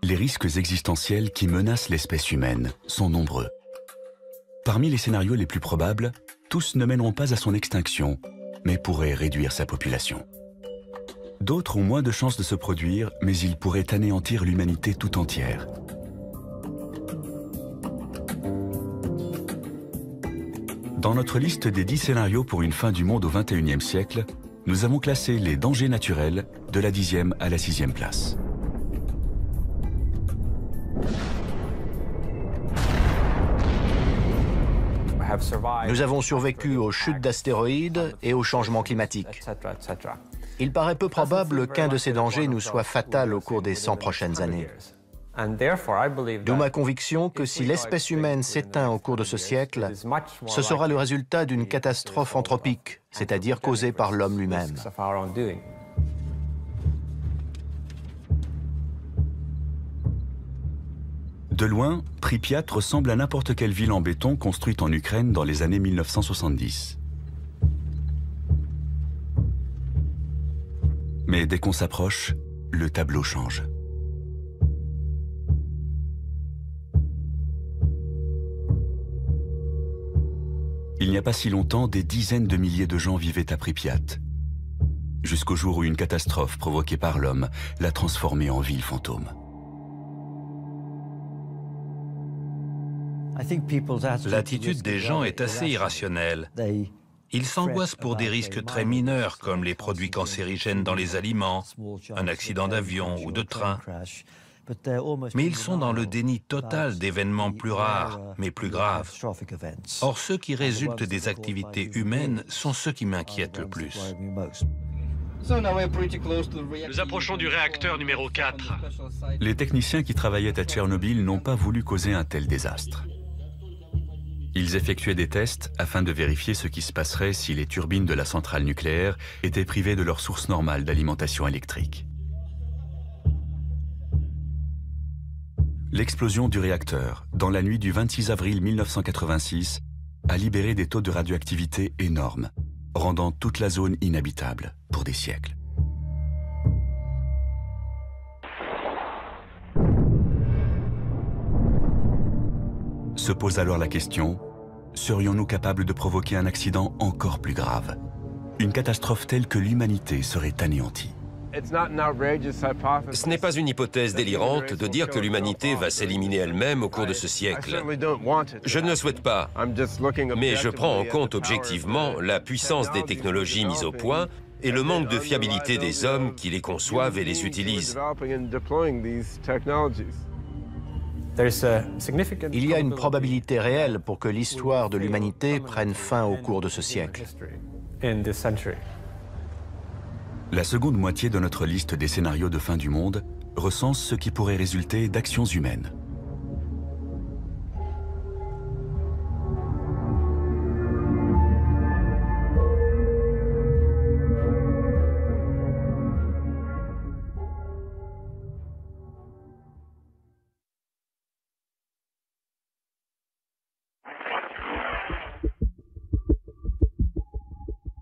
Les risques existentiels qui menacent l'espèce humaine sont nombreux. Parmi les scénarios les plus probables, tous ne mèneront pas à son extinction, mais pourraient réduire sa population. D'autres ont moins de chances de se produire, mais ils pourraient anéantir l'humanité tout entière. Dans notre liste des 10 scénarios pour une fin du monde au XXIe siècle, nous avons classé les dangers naturels de la 10e à la 6e place. Nous avons survécu aux chutes d'astéroïdes et aux changements climatiques. Il paraît peu probable qu'un de ces dangers nous soit fatal au cours des 100 prochaines années. D'où ma conviction que si l'espèce humaine s'éteint au cours de ce siècle, ce sera le résultat d'une catastrophe anthropique, c'est-à-dire causée par l'homme lui-même. De loin, Pripyat ressemble à n'importe quelle ville en béton construite en Ukraine dans les années 1970. Mais dès qu'on s'approche, le tableau change. Il n'y a pas si longtemps, des dizaines de milliers de gens vivaient à Pripyat, jusqu'au jour où une catastrophe provoquée par l'homme l'a transformée en ville fantôme. L'attitude des gens est assez irrationnelle. Ils s'angoissent pour des risques très mineurs comme les produits cancérigènes dans les aliments, un accident d'avion ou de train. Mais ils sont dans le déni total d'événements plus rares, mais plus graves. Or, ceux qui résultent des activités humaines sont ceux qui m'inquiètent le plus. Nous approchons du réacteur numéro 4. Les techniciens qui travaillaient à Tchernobyl n'ont pas voulu causer un tel désastre. Ils effectuaient des tests afin de vérifier ce qui se passerait si les turbines de la centrale nucléaire étaient privées de leur source normale d'alimentation électrique. L'explosion du réacteur, dans la nuit du 26 avril 1986, a libéré des taux de radioactivité énormes, rendant toute la zone inhabitable pour des siècles. Se pose alors la question, serions-nous capables de provoquer un accident encore plus grave? Une catastrophe telle que l'humanité serait anéantie. Ce n'est pas une hypothèse délirante de dire que l'humanité va s'éliminer elle-même au cours de ce siècle. Je ne le souhaite pas, mais je prends en compte objectivement la puissance des technologies mises au point et le manque de fiabilité des hommes qui les conçoivent et les utilisent. Il y a une probabilité réelle pour que l'histoire de l'humanité prenne fin au cours de ce siècle. La seconde moitié de notre liste des scénarios de fin du monde recense ce qui pourrait résulter d'actions humaines.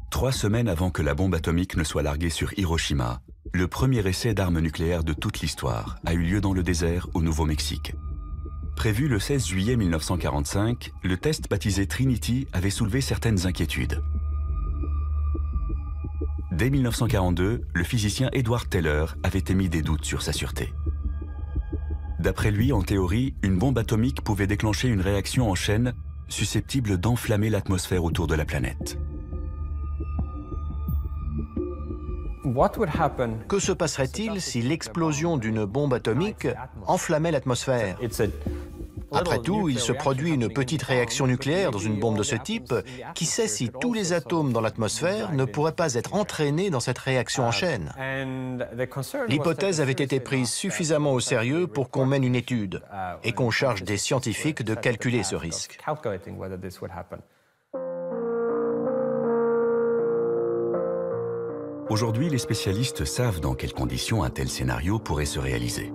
Trois semaines avant que la bombe atomique ne soit larguée sur Hiroshima, le premier essai d'armes nucléaires de toute l'histoire a eu lieu dans le désert au Nouveau-Mexique. Prévu le 16 juillet 1945, le test baptisé Trinity avait soulevé certaines inquiétudes. Dès 1942, le physicien Edward Teller avait émis des doutes sur sa sûreté. D'après lui, en théorie, une bombe atomique pouvait déclencher une réaction en chaîne susceptible d'enflammer l'atmosphère autour de la planète. Que se passerait-il si l'explosion d'une bombe atomique enflammait l'atmosphère? Après tout, il se produit une petite réaction nucléaire dans une bombe de ce type. Qui sait si tous les atomes dans l'atmosphère ne pourraient pas être entraînés dans cette réaction en chaîne? L'hypothèse avait été prise suffisamment au sérieux pour qu'on mène une étude et qu'on charge des scientifiques de calculer ce risque. Aujourd'hui, les spécialistes savent dans quelles conditions un tel scénario pourrait se réaliser.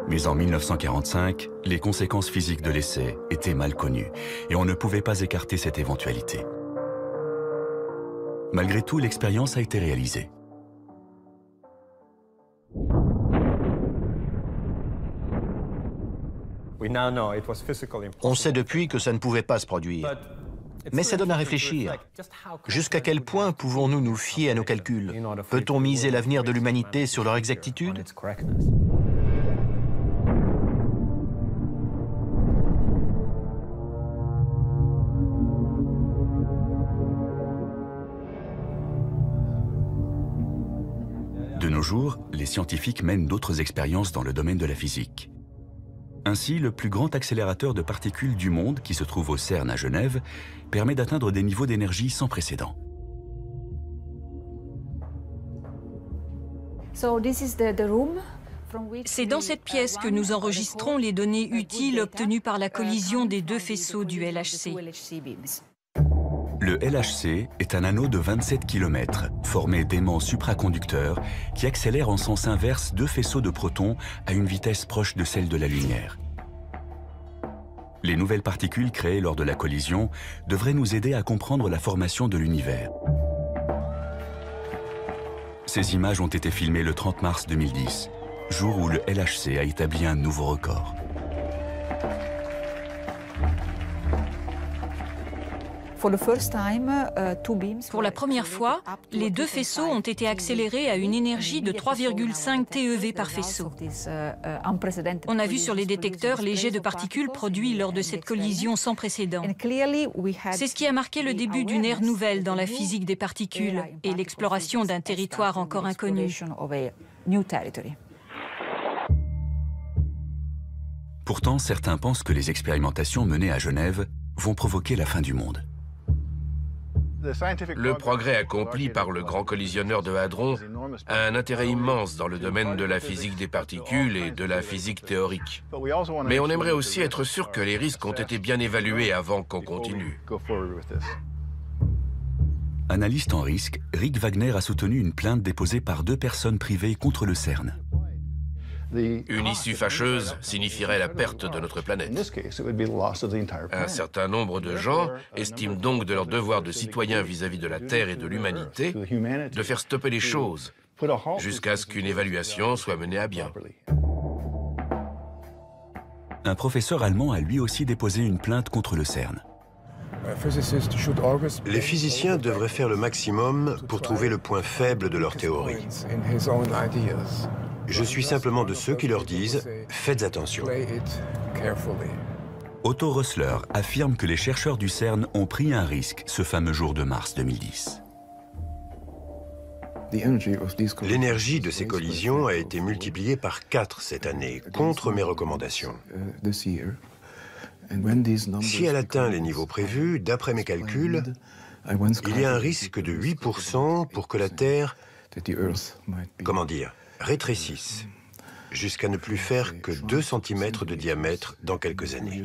Mais en 1945, les conséquences physiques de l'essai étaient mal connues et on ne pouvait pas écarter cette éventualité. Malgré tout, l'expérience a été réalisée. On sait depuis que ça ne pouvait pas se produire. Mais ça donne à réfléchir. Jusqu'à quel point pouvons-nous nous fier à nos calculs? Peut-on miser l'avenir de l'humanité sur leur exactitude? De nos jours, les scientifiques mènent d'autres expériences dans le domaine de la physique. Ainsi, le plus grand accélérateur de particules du monde, qui se trouve au CERN à Genève, permet d'atteindre des niveaux d'énergie sans précédent. C'est dans cette pièce que nous enregistrons les données utiles obtenues par la collision des deux faisceaux du LHC. Le LHC est un anneau de 27 km, formé d'aimants supraconducteurs qui accélèrent en sens inverse deux faisceaux de protons à une vitesse proche de celle de la lumière. Les nouvelles particules créées lors de la collision devraient nous aider à comprendre la formation de l'univers. Ces images ont été filmées le 30 mars 2010, jour où le LHC a établi un nouveau record. Pour la première fois, les deux faisceaux ont été accélérés à une énergie de 3,5 TeV par faisceau. On a vu sur les détecteurs les jets de particules produits lors de cette collision sans précédent. C'est ce qui a marqué le début d'une ère nouvelle dans la physique des particules et l'exploration d'un territoire encore inconnu. Pourtant, certains pensent que les expérimentations menées à Genève vont provoquer la fin du monde. Le progrès accompli par le grand collisionneur de hadrons a un intérêt immense dans le domaine de la physique des particules et de la physique théorique. Mais on aimerait aussi être sûr que les risques ont été bien évalués avant qu'on continue. Analyste en risque, Rick Wagner a soutenu une plainte déposée par deux personnes privées contre le CERN. Une issue fâcheuse signifierait la perte de notre planète. Un certain nombre de gens estiment donc de leur devoir de citoyen vis-à-vis de la Terre et de l'humanité de faire stopper les choses jusqu'à ce qu'une évaluation soit menée à bien. Un professeur allemand a lui aussi déposé une plainte contre le CERN. Les physiciens devraient faire le maximum pour trouver le point faible de leur théorie. Je suis simplement de ceux qui leur disent « faites attention ». Otto Rössler affirme que les chercheurs du CERN ont pris un risque ce fameux jour de mars 2010. L'énergie de ces collisions a été multipliée par 4 cette année, contre mes recommandations. Si elle atteint les niveaux prévus, d'après mes calculs, il y a un risque de 8% pour que la Terre, comment dire, rétrécisse, jusqu'à ne plus faire que 2 cm de diamètre dans quelques années.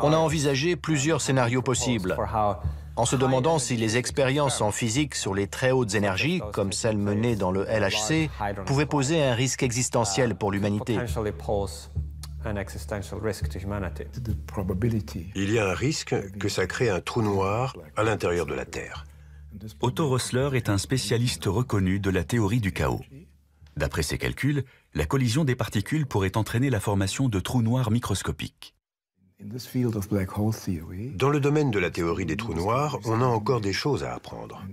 On a envisagé plusieurs scénarios possibles, en se demandant si les expériences en physique sur les très hautes énergies, comme celles menées dans le LHC, pouvaient poser un risque existentiel pour l'humanité. Il y a un risque que ça crée un trou noir à l'intérieur de la Terre. Otto Rössler est un spécialiste reconnu de la théorie du chaos. D'après ses calculs, la collision des particules pourrait entraîner la formation de trous noirs microscopiques. Dans le domaine de la théorie des trous noirs, on a encore des choses à apprendre.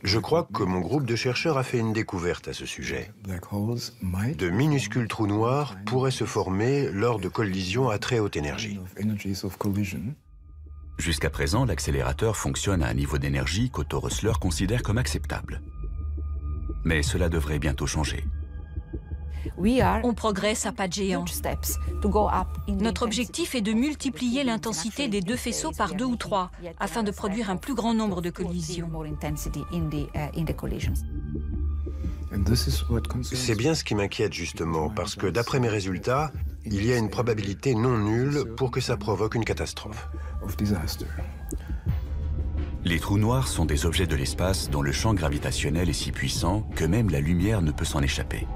Je crois que mon groupe de chercheurs a fait une découverte à ce sujet. De minuscules trous noirs pourraient se former lors de collisions à très haute énergie. Jusqu'à présent, l'accélérateur fonctionne à un niveau d'énergie qu'Otto Rössler considère comme acceptable. Mais cela devrait bientôt changer. On progresse à pas de géant. Notre objectif est de multiplier l'intensité des deux faisceaux par 2 ou 3, afin de produire un plus grand nombre de collisions. C'est bien ce qui m'inquiète justement, parce que d'après mes résultats, il y a une probabilité non nulle pour que ça provoque une catastrophe. Les trous noirs sont des objets de l'espace dont le champ gravitationnel est si puissant que même la lumière ne peut s'en échapper.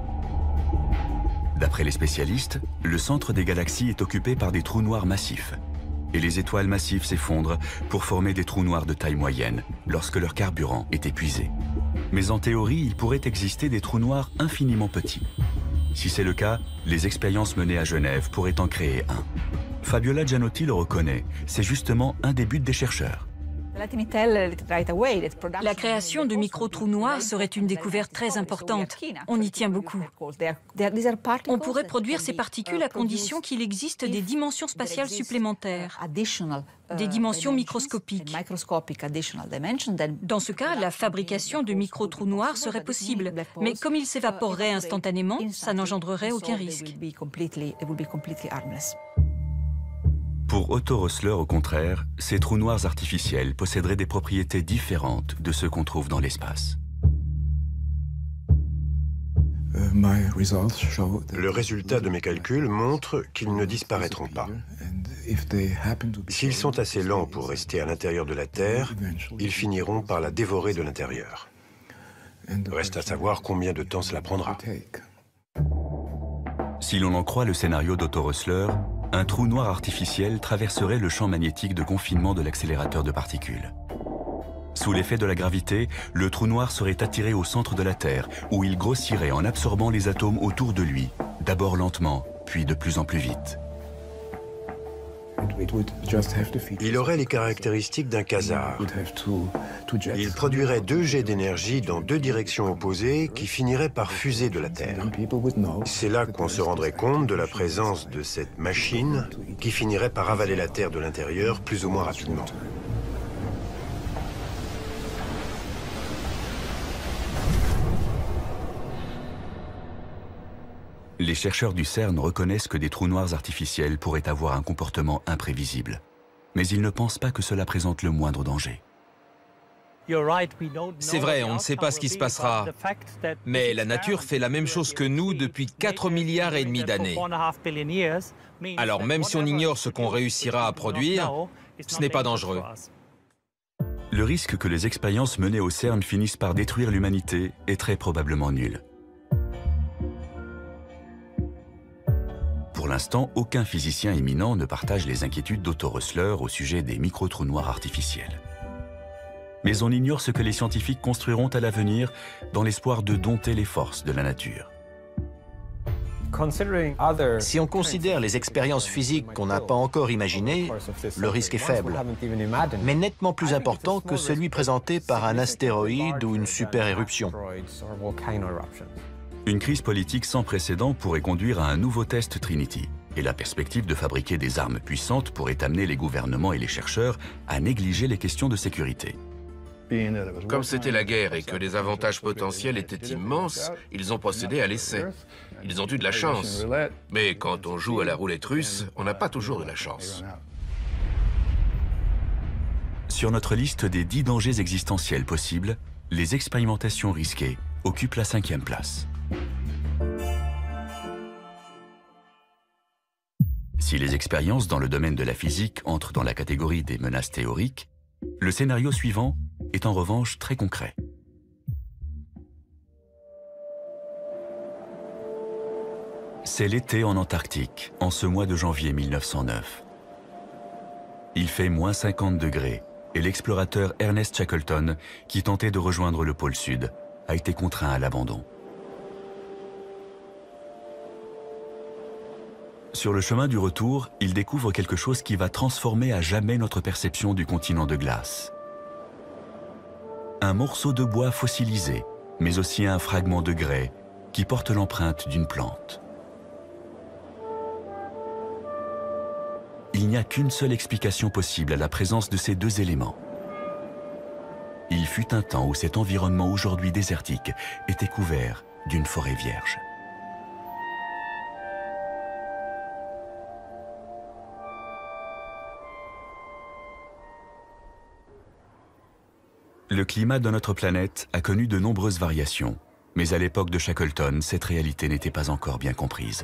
D'après les spécialistes, le centre des galaxies est occupé par des trous noirs massifs. Et les étoiles massives s'effondrent pour former des trous noirs de taille moyenne lorsque leur carburant est épuisé. Mais en théorie, il pourrait exister des trous noirs infiniment petits. Si c'est le cas, les expériences menées à Genève pourraient en créer un. Fabiola Gianotti le reconnaît, c'est justement un des buts des chercheurs. La création de micro-trous noirs serait une découverte très importante. On y tient beaucoup. On pourrait produire ces particules à condition qu'il existe des dimensions spatiales supplémentaires, des dimensions microscopiques. Dans ce cas, la fabrication de micro-trous noirs serait possible, mais comme ils s'évaporeraient instantanément, ça n'engendrerait aucun risque. Pour Otto Rössler, au contraire, ces trous noirs artificiels posséderaient des propriétés différentes de ceux qu'on trouve dans l'espace. Le résultat de mes calculs montre qu'ils ne disparaîtront pas. S'ils sont assez lents pour rester à l'intérieur de la Terre, ils finiront par la dévorer de l'intérieur. Reste à savoir combien de temps cela prendra. Si l'on en croit le scénario d'Otto Rössler, un trou noir artificiel traverserait le champ magnétique de confinement de l'accélérateur de particules. Sous l'effet de la gravité, le trou noir serait attiré au centre de la Terre, où il grossirait en absorbant les atomes autour de lui, d'abord lentement, puis de plus en plus vite. Il aurait les caractéristiques d'un quasar. Il produirait 2 jets d'énergie dans 2 directions opposées qui finiraient par fuser de la Terre. C'est là qu'on se rendrait compte de la présence de cette machine qui finirait par avaler la Terre de l'intérieur plus ou moins rapidement. Les chercheurs du CERN reconnaissent que des trous noirs artificiels pourraient avoir un comportement imprévisible. Mais ils ne pensent pas que cela présente le moindre danger. C'est vrai, on ne sait pas ce qui se passera. Mais la nature fait la même chose que nous depuis 4,5 milliards d'années. Alors même si on ignore ce qu'on réussira à produire, ce n'est pas dangereux. Le risque que les expériences menées au CERN finissent par détruire l'humanité est très probablement nul. Pour l'instant, aucun physicien éminent ne partage les inquiétudes d'Otto Rössler au sujet des micro-trous noirs artificiels. Mais on ignore ce que les scientifiques construiront à l'avenir dans l'espoir de dompter les forces de la nature. Si on considère les expériences physiques qu'on n'a pas encore imaginées, le risque est faible, mais nettement plus important que celui présenté par un astéroïde ou une super-éruption. Une crise politique sans précédent pourrait conduire à un nouveau test Trinity, et la perspective de fabriquer des armes puissantes pourrait amener les gouvernements et les chercheurs à négliger les questions de sécurité. Comme c'était la guerre et que les avantages potentiels étaient immenses, ils ont procédé à l'essai. Ils ont eu de la chance. Mais quand on joue à la roulette russe, on n'a pas toujours de la chance. Sur notre liste des 10 dangers existentiels possibles, les expérimentations risquées occupent la 5e place. Si les expériences dans le domaine de la physique entrent dans la catégorie des menaces théoriques, le scénario suivant est en revanche très concret. C'est l'été en Antarctique, en ce mois de janvier 1909. Il fait moins 50 degrés et l'explorateur Ernest Shackleton, qui tentait de rejoindre le pôle Sud, a été contraint à l'abandon. Sur le chemin du retour, il découvre quelque chose qui va transformer à jamais notre perception du continent de glace. Un morceau de bois fossilisé, mais aussi un fragment de grès qui porte l'empreinte d'une plante. Il n'y a qu'une seule explication possible à la présence de ces 2 éléments. Il fut un temps où cet environnement aujourd'hui désertique était couvert d'une forêt vierge. Le climat de notre planète a connu de nombreuses variations, mais à l'époque de Shackleton, cette réalité n'était pas encore bien comprise.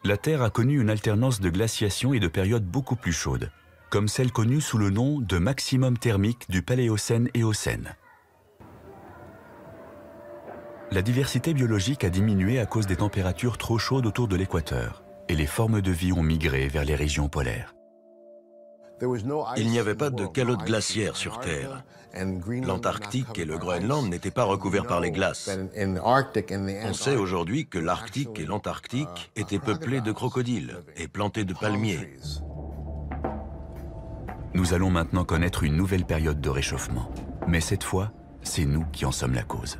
La Terre a connu une alternance de glaciation et de périodes beaucoup plus chaudes, comme celle connue sous le nom de maximum thermique du Paléocène-Éocène. La diversité biologique a diminué à cause des températures trop chaudes autour de l'équateur, et les formes de vie ont migré vers les régions polaires. Il n'y avait pas de calotte glaciaire sur Terre. L'Antarctique et le Groenland n'étaient pas recouverts par les glaces. On sait aujourd'hui que l'Arctique et l'Antarctique étaient peuplés de crocodiles et plantés de palmiers. Nous allons maintenant connaître une nouvelle période de réchauffement. Mais cette fois, c'est nous qui en sommes la cause.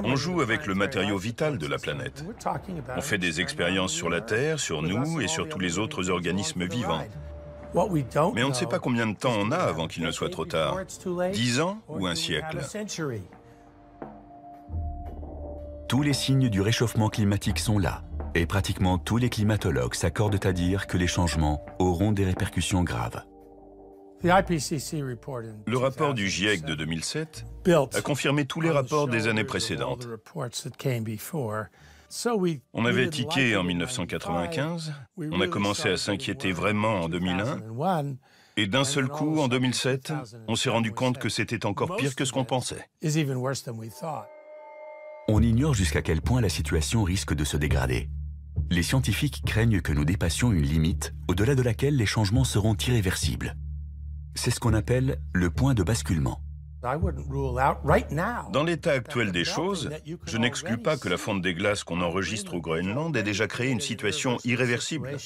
On joue avec le matériau vital de la planète. On fait des expériences sur la Terre, sur nous et sur tous les autres organismes vivants. Mais on ne sait pas combien de temps on a avant qu'il ne soit trop tard. 10 ans ou un siècle? Tous les signes du réchauffement climatique sont là. Et pratiquement tous les climatologues s'accordent à dire que les changements auront des répercussions graves. Le rapport du GIEC de 2007 a confirmé tous les rapports des années précédentes. On avait tiqué en 1995, on a commencé à s'inquiéter vraiment en 2001, et d'un seul coup, en 2007, on s'est rendu compte que c'était encore pire que ce qu'on pensait. On ignore jusqu'à quel point la situation risque de se dégrader. Les scientifiques craignent que nous dépassions une limite au-delà de laquelle les changements seront irréversibles. C'est ce qu'on appelle le point de basculement. Dans l'état actuel des choses, je n'exclus pas que la fonte des glaces qu'on enregistre au Groenland ait déjà créé une situation irréversible.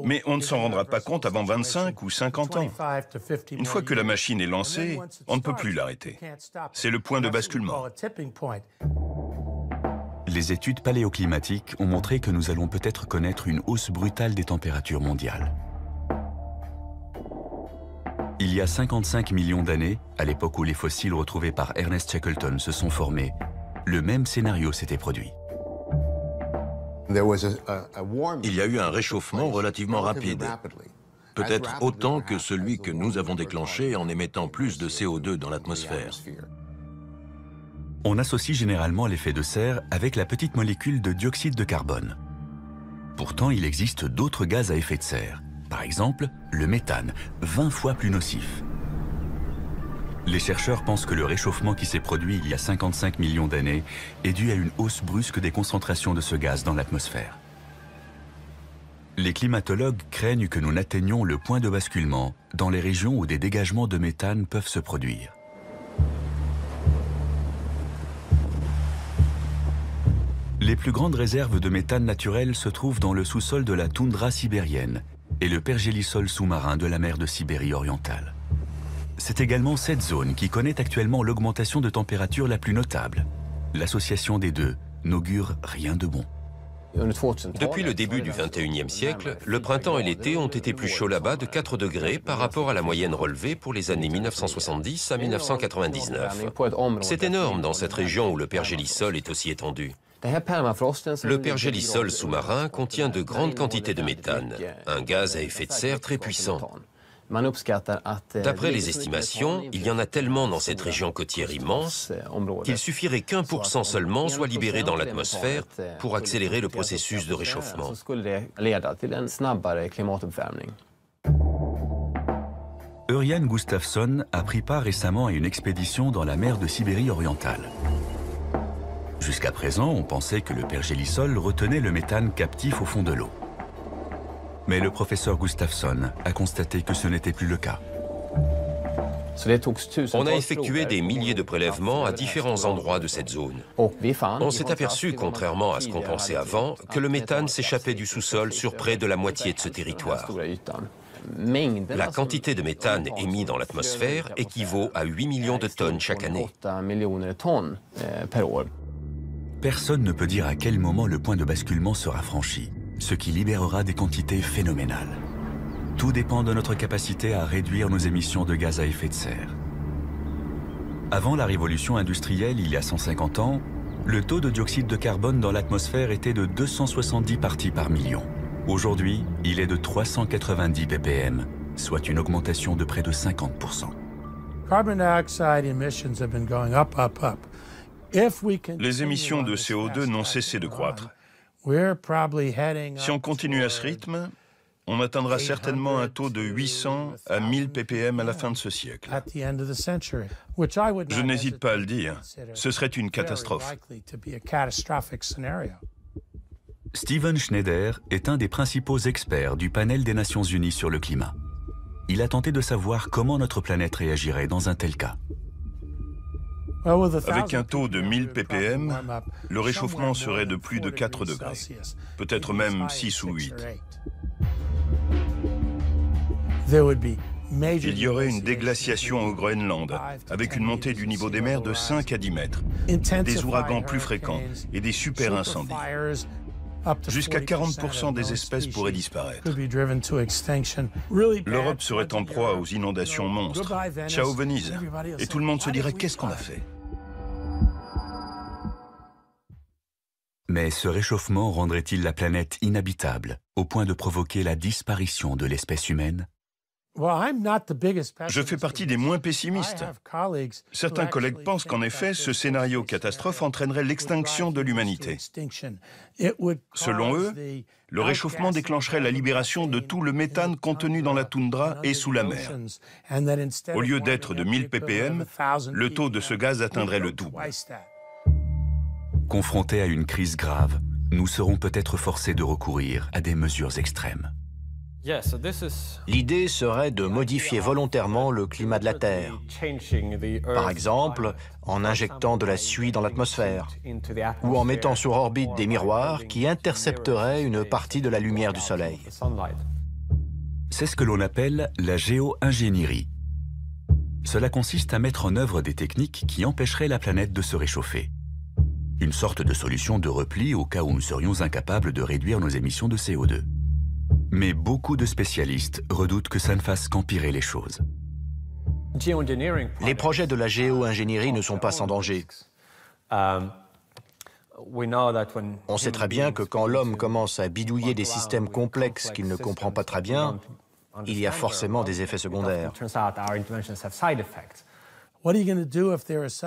Mais on ne s'en rendra pas compte avant 25 ou 50 ans. Une fois que la machine est lancée, on ne peut plus l'arrêter. C'est le point de basculement. Les études paléoclimatiques ont montré que nous allons peut-être connaître une hausse brutale des températures mondiales. Il y a 55 millions d'années, à l'époque où les fossiles retrouvés par Ernest Shackleton se sont formés, le même scénario s'était produit. Il y a eu un réchauffement relativement rapide, peut-être autant que celui que nous avons déclenché en émettant plus de CO2 dans l'atmosphère. On associe généralement l'effet de serre avec la petite molécule de dioxyde de carbone. Pourtant, il existe d'autres gaz à effet de serre. Par exemple, le méthane, 20 fois plus nocif. Les chercheurs pensent que le réchauffement qui s'est produit il y a 55 millions d'années est dû à une hausse brusque des concentrations de ce gaz dans l'atmosphère. Les climatologues craignent que nous n'atteignions le point de basculement dans les régions où des dégagements de méthane peuvent se produire. Les plus grandes réserves de méthane naturel se trouvent dans le sous-sol de la toundra sibérienne et le pergélisol sous-marin de la mer de Sibérie orientale. C'est également cette zone qui connaît actuellement l'augmentation de température la plus notable. L'association des deux n'augure rien de bon. Depuis le début du XXIe siècle, le printemps et l'été ont été plus chauds là-bas de 4 degrés par rapport à la moyenne relevée pour les années 1970 à 1999. C'est énorme dans cette région où le pergélisol est aussi étendu. Le pergélisol sous-marin contient de grandes quantités de méthane, un gaz à effet de serre très puissant. D'après les estimations, il y en a tellement dans cette région côtière immense qu'il suffirait qu'1% seulement soit libéré dans l'atmosphère pour accélérer le processus de réchauffement. Örjan Gustafsson a pris part récemment à une expédition dans la mer de Sibérie orientale. Jusqu'à présent, on pensait que le pergélisol retenait le méthane captif au fond de l'eau. Mais le professeur Gustafsson a constaté que ce n'était plus le cas. On a effectué des milliers de prélèvements à différents endroits de cette zone. On s'est aperçu, contrairement à ce qu'on pensait avant, que le méthane s'échappait du sous-sol sur près de la moitié de ce territoire. La quantité de méthane émise dans l'atmosphère équivaut à 8 millions de tonnes chaque année. Personne ne peut dire à quel moment le point de basculement sera franchi, ce qui libérera des quantités phénoménales. Tout dépend de notre capacité à réduire nos émissions de gaz à effet de serre. Avant la révolution industrielle, il y a 150 ans, le taux de dioxyde de carbone dans l'atmosphère était de 270 parties par million. Aujourd'hui, il est de 390 ppm, soit une augmentation de près de 50%. Les émissions de CO2 n'ont cessé de croître. Si on continue à ce rythme, on atteindra certainement un taux de 800 à 1000 ppm à la fin de ce siècle. Je n'hésite pas à le dire, ce serait une catastrophe. Steven Schneider est un des principaux experts du panel des Nations Unies sur le climat. Il a tenté de savoir comment notre planète réagirait dans un tel cas. Avec un taux de 1000 ppm, le réchauffement serait de plus de 4 degrés, peut-être même 6 ou 8. Il y aurait une déglaciation au Groenland, avec une montée du niveau des mers de 5 à 10 mètres, des ouragans plus fréquents et des super incendies. Jusqu'à 40% des espèces pourraient disparaître. L'Europe serait en proie aux inondations monstres. Ciao Venise. Et tout le monde se dirait qu'est-ce qu'on a fait? Mais ce réchauffement rendrait-il la planète inhabitable, au point de provoquer la disparition de l'espèce humaine? Je fais partie des moins pessimistes. Certains collègues pensent qu'en effet, ce scénario catastrophe entraînerait l'extinction de l'humanité. Selon eux, le réchauffement déclencherait la libération de tout le méthane contenu dans la toundra et sous la mer. Au lieu d'être de 1000 ppm, le taux de ce gaz atteindrait le double. Confrontés à une crise grave, nous serons peut-être forcés de recourir à des mesures extrêmes. L'idée serait de modifier volontairement le climat de la Terre. Par exemple, en injectant de la suie dans l'atmosphère ou en mettant sur orbite des miroirs qui intercepteraient une partie de la lumière du Soleil. C'est ce que l'on appelle la géo-ingénierie. Cela consiste à mettre en œuvre des techniques qui empêcheraient la planète de se réchauffer. Une sorte de solution de repli au cas où nous serions incapables de réduire nos émissions de CO2. Mais beaucoup de spécialistes redoutent que ça ne fasse qu'empirer les choses. Les projets de la géo-ingénierie ne sont pas sans danger. On sait très bien que quand l'homme commence à bidouiller des systèmes complexes qu'il ne comprend pas très bien, il y a forcément des effets secondaires.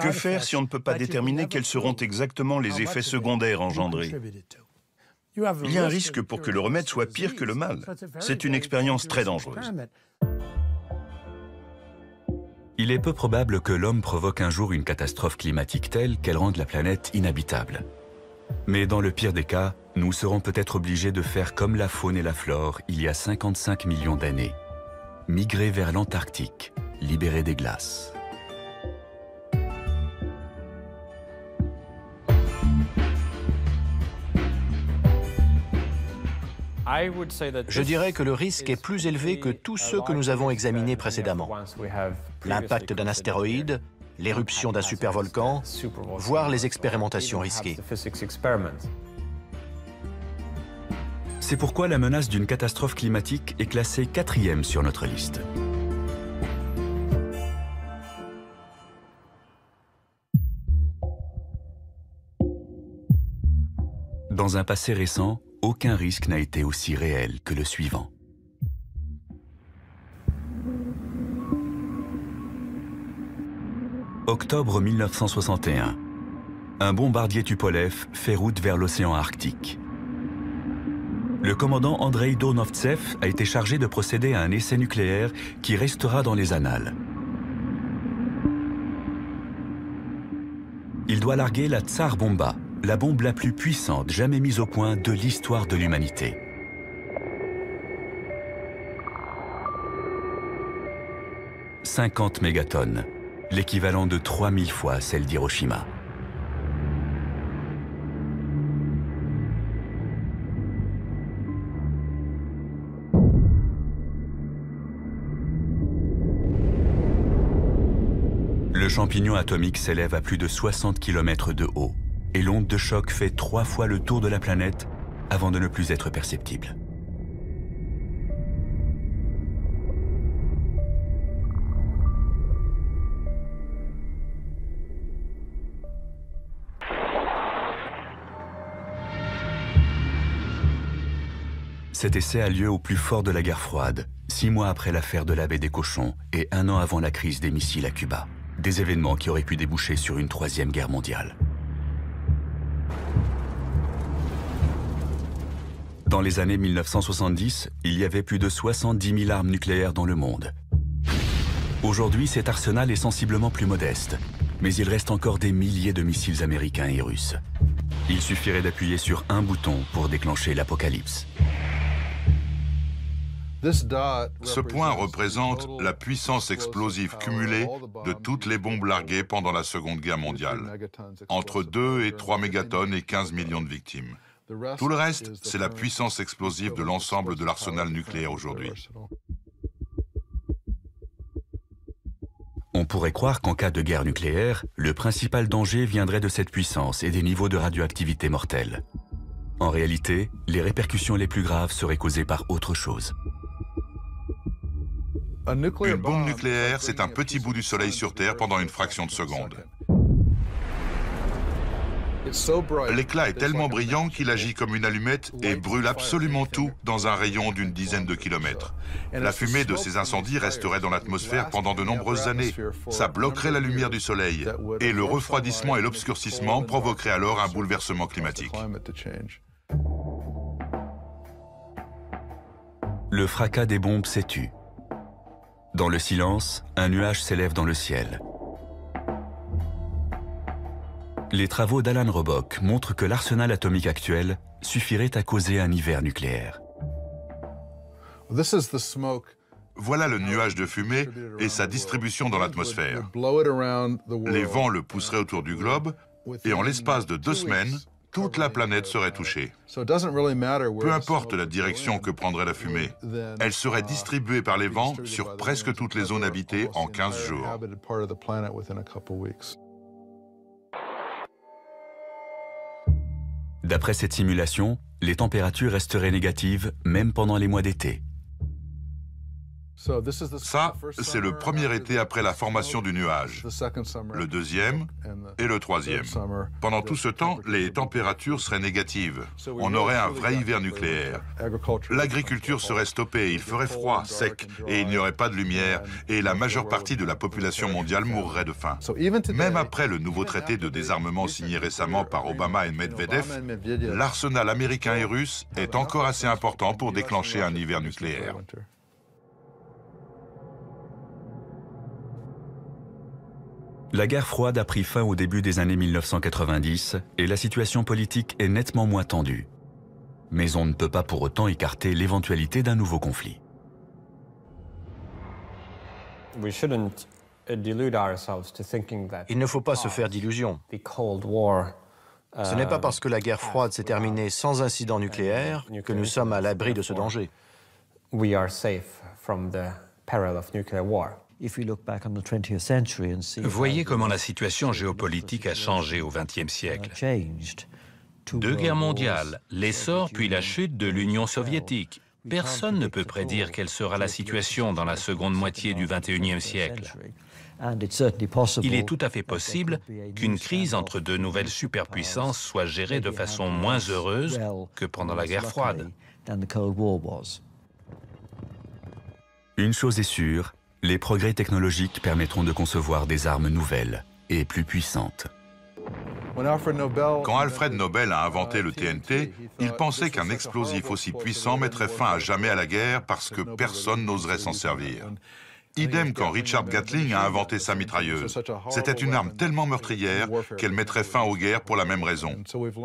Que faire si on ne peut pas déterminer quels seront exactement les effets secondaires engendrés? Il y a un risque pour que le remède soit pire que le mal. C'est une expérience très dangereuse. Il est peu probable que l'homme provoque un jour une catastrophe climatique telle qu'elle rende la planète inhabitable. Mais dans le pire des cas, nous serons peut-être obligés de faire comme la faune et la flore il y a 55 millions d'années. Migrer vers l'Antarctique, libérer des glaces. Je dirais que le risque est plus élevé que tous ceux que nous avons examinés précédemment. L'impact d'un astéroïde, l'éruption d'un supervolcan, voire les expérimentations risquées. C'est pourquoi la menace d'une catastrophe climatique est classée 4e sur notre liste. Dans un passé récent, aucun risque n'a été aussi réel que le suivant. Octobre 1961. Un bombardier Tupolev fait route vers l'océan Arctique. Le commandant Andrei Donovtsev a été chargé de procéder à un essai nucléaire qui restera dans les annales. Il doit larguer la Tsar Bomba, la bombe la plus puissante jamais mise au point de l'histoire de l'humanité. « 50 mégatonnes, l'équivalent de 3000 fois celle d'Hiroshima. Le champignon atomique s'élève à plus de 60 km de haut. Et l'onde de choc fait 3 fois le tour de la planète avant de ne plus être perceptible. Cet essai a lieu au plus fort de la guerre froide, 6 mois après l'affaire de la baie des cochons et 1 an avant la crise des missiles à Cuba. Des événements qui auraient pu déboucher sur une 3e guerre mondiale. Dans les années 1970, il y avait plus de 70 000 armes nucléaires dans le monde. Aujourd'hui, cet arsenal est sensiblement plus modeste, mais il reste encore des milliers de missiles américains et russes. Il suffirait d'appuyer sur un bouton pour déclencher l'apocalypse. Ce point représente la puissance explosive cumulée de toutes les bombes larguées pendant la Seconde Guerre mondiale, entre 2 et 3 mégatonnes et 15 millions de victimes. Tout le reste, c'est la puissance explosive de l'ensemble de l'arsenal nucléaire aujourd'hui. On pourrait croire qu'en cas de guerre nucléaire, le principal danger viendrait de cette puissance et des niveaux de radioactivité mortels. En réalité, les répercussions les plus graves seraient causées par autre chose. Une bombe nucléaire, c'est un petit bout du Soleil sur Terre pendant une fraction de seconde. L'éclat est tellement brillant qu'il agit comme une allumette et brûle absolument tout dans un rayon d'une dizaine de kilomètres. La fumée de ces incendies resterait dans l'atmosphère pendant de nombreuses années. Ça bloquerait la lumière du Soleil et le refroidissement et l'obscurcissement provoqueraient alors un bouleversement climatique. Le fracas des bombes s'étue. Dans le silence, un nuage s'élève dans le ciel. Les travaux d'Alan Robock montrent que l'arsenal atomique actuel suffirait à causer un hiver nucléaire. Voilà le nuage de fumée et sa distribution dans l'atmosphère. Les vents le pousseraient autour du globe et en l'espace de 2 semaines, toute la planète serait touchée. Peu importe la direction que prendrait la fumée, elle serait distribuée par les vents sur presque toutes les zones habitées en 15 jours. D'après cette simulation, les températures resteraient négatives même pendant les mois d'été. Ça, c'est le premier été après la formation du nuage, le deuxième et le troisième. Pendant tout ce temps, les températures seraient négatives. On aurait un vrai hiver nucléaire. L'agriculture serait stoppée, il ferait froid, sec, et il n'y aurait pas de lumière, et la majeure partie de la population mondiale mourrait de faim. Même après le nouveau traité de désarmement signé récemment par Obama et Medvedev, l'arsenal américain et russe est encore assez important pour déclencher un hiver nucléaire. La guerre froide a pris fin au début des années 1990 et la situation politique est nettement moins tendue. Mais on ne peut pas pour autant écarter l'éventualité d'un nouveau conflit. Il ne faut pas se faire d'illusions. Ce n'est pas parce que la guerre froide s'est terminée sans incident nucléaire que nous sommes à l'abri de ce danger. Voyez comment la situation géopolitique a changé au XXe siècle. 2 guerres mondiales, l'essor puis la chute de l'Union soviétique. Personne ne peut prédire quelle sera la situation dans la seconde moitié du XXIe siècle. Il est tout à fait possible qu'une crise entre 2 nouvelles superpuissances soit gérée de façon moins heureuse que pendant la guerre froide. Une chose est sûre, les progrès technologiques permettront de concevoir des armes nouvelles et plus puissantes. Quand Alfred Nobel a inventé le TNT, il pensait qu'un explosif aussi puissant mettrait fin à jamais à la guerre parce que personne n'oserait s'en servir. Idem quand Richard Gatling a inventé sa mitrailleuse. C'était une arme tellement meurtrière qu'elle mettrait fin aux guerres pour la même raison.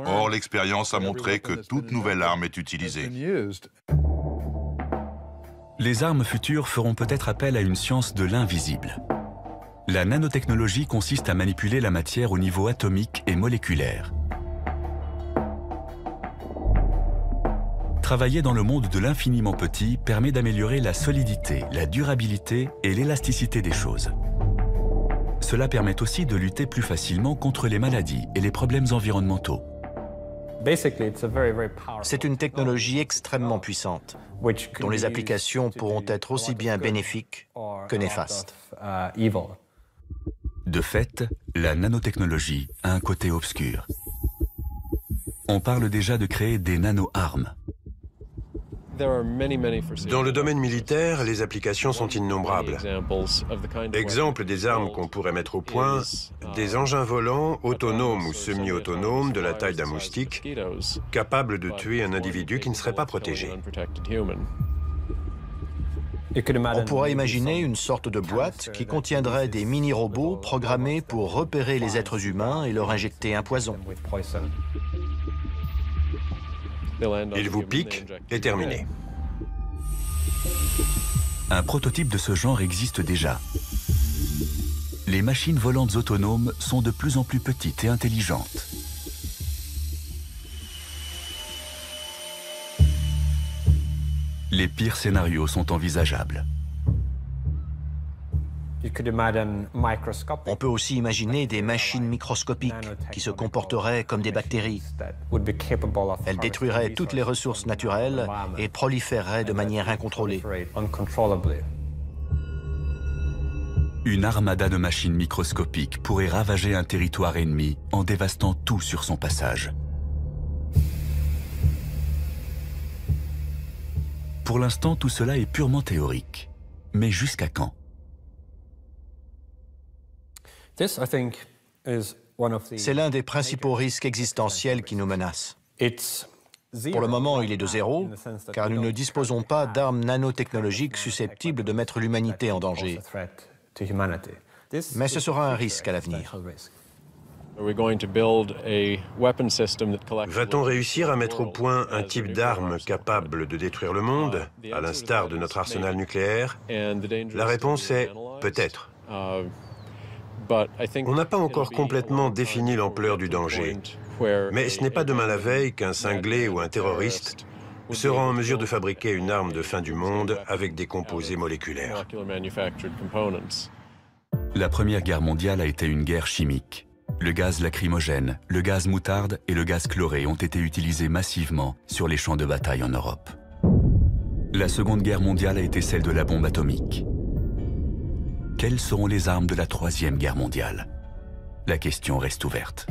Or, l'expérience a montré que toute nouvelle arme est utilisée. Les armes futures feront peut-être appel à une science de l'invisible. La nanotechnologie consiste à manipuler la matière au niveau atomique et moléculaire. Travailler dans le monde de l'infiniment petit permet d'améliorer la solidité, la durabilité et l'élasticité des choses. Cela permet aussi de lutter plus facilement contre les maladies et les problèmes environnementaux. C'est une technologie extrêmement puissante, dont les applications pourront être aussi bien bénéfiques que néfastes. De fait, la nanotechnologie a un côté obscur. On parle déjà de créer des nano-armes. Dans le domaine militaire, les applications sont innombrables. Exemple des armes qu'on pourrait mettre au point, des engins volants autonomes ou semi-autonomes de la taille d'un moustique, capables de tuer un individu qui ne serait pas protégé. On pourrait imaginer une sorte de boîte qui contiendrait des mini-robots programmés pour repérer les êtres humains et leur injecter un poison. Il vous pique et terminé. Un prototype de ce genre existe déjà. Les machines volantes autonomes sont de plus en plus petites et intelligentes. Les pires scénarios sont envisageables. On peut aussi imaginer des machines microscopiques qui se comporteraient comme des bactéries. Elles détruiraient toutes les ressources naturelles et proliféreraient de manière incontrôlée. Une armada de machines microscopiques pourrait ravager un territoire ennemi en dévastant tout sur son passage. Pour l'instant, tout cela est purement théorique. Mais jusqu'à quand? C'est l'un des principaux risques existentiels qui nous menacent. Pour le moment, il est de zéro, car nous ne disposons pas d'armes nanotechnologiques susceptibles de mettre l'humanité en danger. Mais ce sera un risque à l'avenir. Va-t-on réussir à mettre au point un type d'arme capable de détruire le monde, à l'instar de notre arsenal nucléaire? La réponse est peut-être. On n'a pas encore complètement défini l'ampleur du danger, mais ce n'est pas demain la veille qu'un cinglé ou un terroriste sera en mesure de fabriquer une arme de fin du monde avec des composés moléculaires. La Première Guerre mondiale a été une guerre chimique. Le gaz lacrymogène, le gaz moutarde et le gaz chloré ont été utilisés massivement sur les champs de bataille en Europe. La Seconde Guerre mondiale a été celle de la bombe atomique. Quelles seront les armes de la Troisième Guerre mondiale? La question reste ouverte.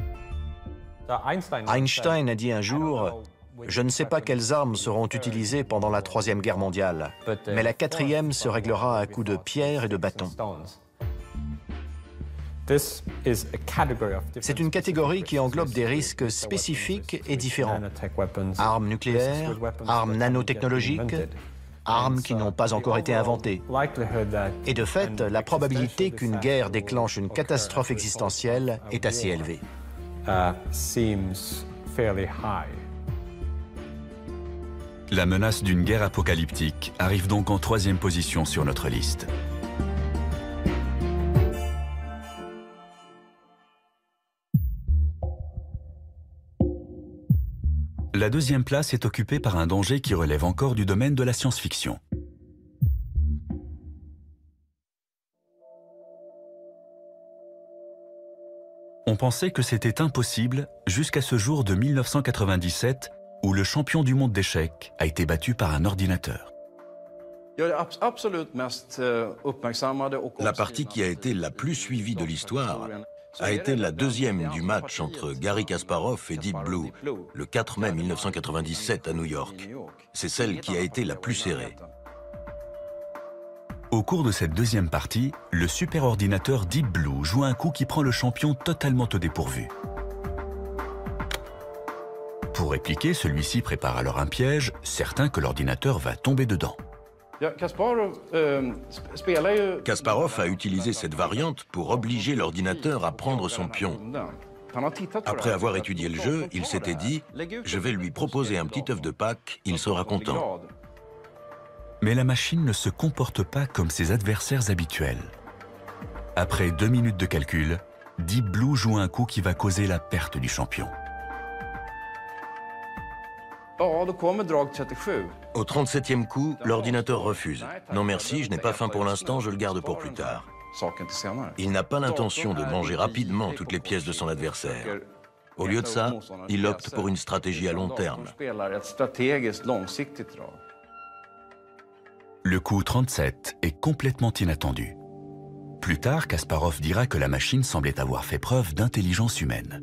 Einstein a dit un jour « Je ne sais pas quelles armes seront utilisées pendant la Troisième Guerre mondiale, mais la quatrième se réglera à coups de pierre et de bâton. » C'est une catégorie qui englobe des risques spécifiques et différents. Armes nucléaires, armes nanotechnologiques, armes qui n'ont pas encore été inventées. Et de fait, la probabilité qu'une guerre déclenche une catastrophe existentielle est assez élevée. La menace d'une guerre apocalyptique arrive donc en troisième position sur notre liste. La deuxième place est occupée par un danger qui relève encore du domaine de la science-fiction. On pensait que c'était impossible jusqu'à ce jour de 1997 où le champion du monde d'échecs a été battu par un ordinateur. La partie qui a été la plus suivie de l'histoire a été la deuxième du match entre Garry Kasparov et Deep Blue, le 4 mai 1997 à New York. C'est celle qui a été la plus serrée. Au cours de cette deuxième partie, le superordinateur Deep Blue joue un coup qui prend le champion totalement au dépourvu. Pour répliquer, celui-ci prépare alors un piège, certain que l'ordinateur va tomber dedans. Kasparov a utilisé cette variante pour obliger l'ordinateur à prendre son pion. Après avoir étudié le jeu, il s'était dit « Je vais lui proposer un petit œuf de Pâques, il sera content ». Mais la machine ne se comporte pas comme ses adversaires habituels. Après 2 minutes de calcul, Deep Blue joue un coup qui va causer la perte du champion. Au 37e coup, l'ordinateur refuse. « Non merci, je n'ai pas faim pour l'instant, je le garde pour plus tard ». Il n'a pas l'intention de manger rapidement toutes les pièces de son adversaire. Au lieu de ça, il opte pour une stratégie à long terme. Le coup 37 est complètement inattendu. Plus tard, Kasparov dira que la machine semblait avoir fait preuve d'intelligence humaine.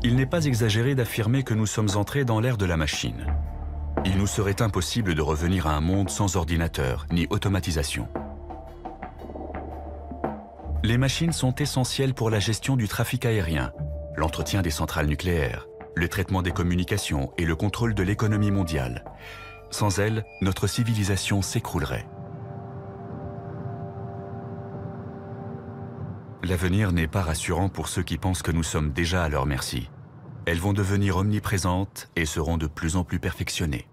Il n'est pas exagéré d'affirmer que nous sommes entrés dans l'ère de la machine. Il nous serait impossible de revenir à un monde sans ordinateur ni automatisation. Les machines sont essentielles pour la gestion du trafic aérien, l'entretien des centrales nucléaires, le traitement des communications et le contrôle de l'économie mondiale. Sans elles, notre civilisation s'écroulerait. L'avenir n'est pas rassurant pour ceux qui pensent que nous sommes déjà à leur merci. Elles vont devenir omniprésentes et seront de plus en plus perfectionnées.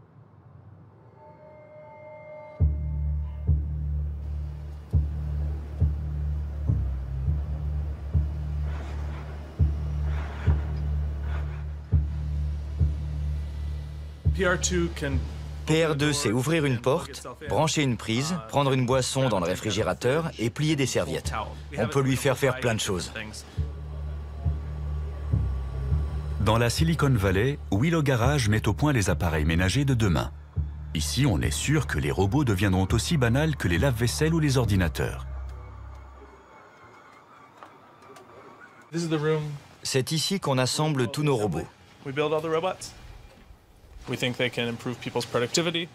PR2, c'est ouvrir une porte, brancher une prise, prendre une boisson dans le réfrigérateur et plier des serviettes. On peut lui faire plein de choses. Dans la Silicon Valley, Willow Garage met au point les appareils ménagers de demain. Ici, on est sûr que les robots deviendront aussi banals que les lave-vaisselle ou les ordinateurs. C'est ici qu'on assemble tous nos robots.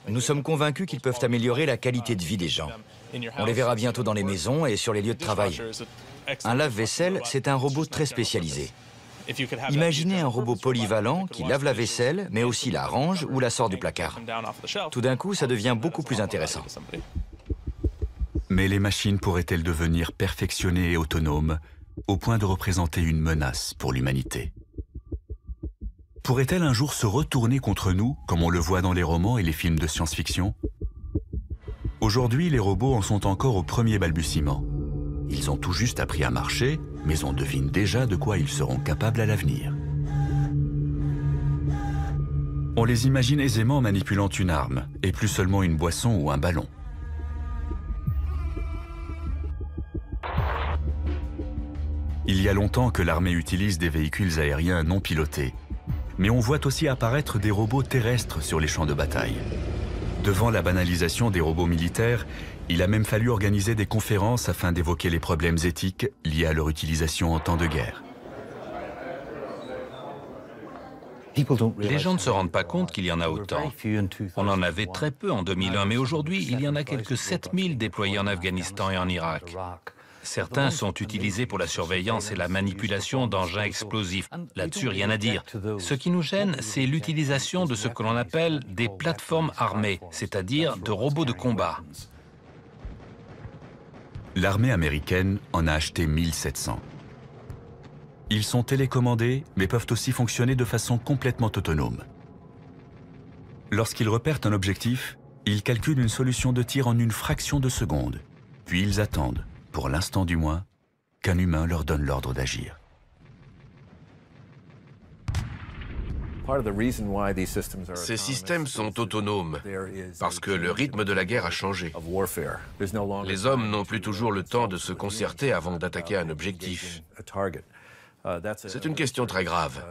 Nous sommes convaincus qu'ils peuvent améliorer la qualité de vie des gens. On les verra bientôt dans les maisons et sur les lieux de travail. Un lave-vaisselle, c'est un robot très spécialisé. Imaginez un robot polyvalent qui lave la vaisselle, mais aussi la range ou la sort du placard. Tout d'un coup, ça devient beaucoup plus intéressant. Mais les machines pourraient-elles devenir perfectionnées et autonomes, au point de représenter une menace pour l'humanité? Pourrait-elle un jour se retourner contre nous, comme on le voit dans les romans et les films de science-fiction? Aujourd'hui, les robots en sont encore au premier balbutiement. Ils ont tout juste appris à marcher, mais on devine déjà de quoi ils seront capables à l'avenir. On les imagine aisément manipulant une arme, et plus seulement une boisson ou un ballon. Il y a longtemps que l'armée utilise des véhicules aériens non pilotés, mais on voit aussi apparaître des robots terrestres sur les champs de bataille. Devant la banalisation des robots militaires, il a même fallu organiser des conférences afin d'évoquer les problèmes éthiques liés à leur utilisation en temps de guerre. Les gens ne se rendent pas compte qu'il y en a autant. On en avait très peu en 2001, mais aujourd'hui, il y en a quelques 7000 déployés en Afghanistan et en Irak. Certains sont utilisés pour la surveillance et la manipulation d'engins explosifs. Là-dessus, rien à dire. Ce qui nous gêne, c'est l'utilisation de ce que l'on appelle des plateformes armées, c'est-à-dire de robots de combat. L'armée américaine en a acheté 1700. Ils sont télécommandés, mais peuvent aussi fonctionner de façon complètement autonome. Lorsqu'ils repèrent un objectif, ils calculent une solution de tir en une fraction de seconde. Puis ils attendent, pour l'instant du moins, qu'un humain leur donne l'ordre d'agir. Ces systèmes sont autonomes parce que le rythme de la guerre a changé. Les hommes n'ont plus toujours le temps de se concerter avant d'attaquer un objectif. C'est une question très grave.